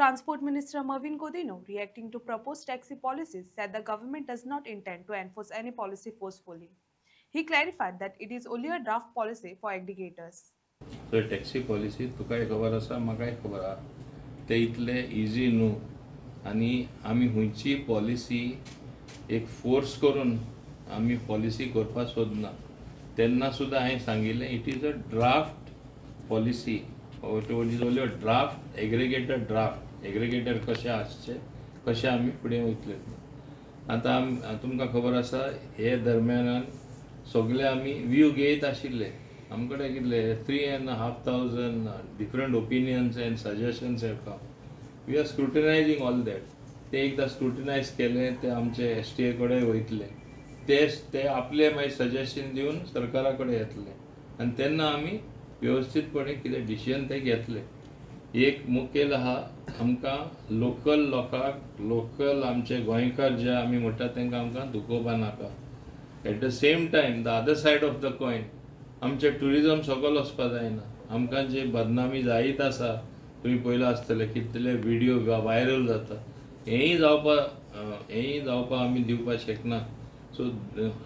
Transport Minister Mervyn Godino, reacting to proposed taxi policies, said the government does not intend to enforce any policy forcefully. He clarified that it is only a draft policy for aggregators. तर taxi policy तुकाय खबर आसा म्हाकाय खबर आहा ते इतले easy न्हू आनी आमी खंयची पॉलिसी एक फोर्स करून आमी पॉलिसी करपाक सोदना तेन्ना सुद्दां हांवें सांगिल्लें it is a draft policy it is only a draft aggregator कशें आसचें कशें आमी फुडें वयतले आतां तुमकां खबर आसा हे दरम्यान सगळे आमी व्यू घेयत आशिल्ले आमकडे कितले 3,500 different opinions and suggestions have come we are scrutinising all that ते एकदां स्क्रुटिनायज केले ते आमचे STA कडेन वयतले ते आपले मागीर सजेशन दिवन सरकारा कडेन येतले आनी तेन्ना आमी वेवस्थीतपणे कितें डिसिजन ते घेतले एक मुखेल आहा आमकां लोकल लोकांक लोकल आमचे गोंयकार जे आमी म्हणटा तांकां आमकां दुखोवपा नाका at the same time the other said of the coin आमचे टुरिजम सकयल वचपा जायना आमकां जी बदनामी जायत आसा तुमी पयलो आसतले कितले व्हिडिओ वायरल जाता हेंय जावपा आमी दिवपाक शकना so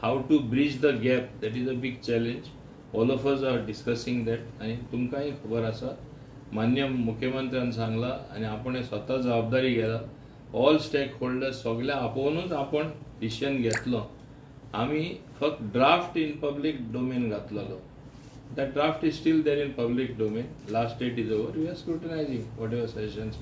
how to bridge the gap that is a big challenge all of us are discussing that आनी तुमकांय खबर आसा मान्य मुख्यमंत्र्यान सांगला आनी आपण स्वता जबाबदारी घेला ऑल स्टेक होल्डर्स सगळ्या आपोवनूच आपण डिसिजन घेतलो आमी फक्त ड्राफ्ट इन पब्लीक डोमेन घातलेलो that draft is still there in public domain last date is over we are scrutinising whatever suggestions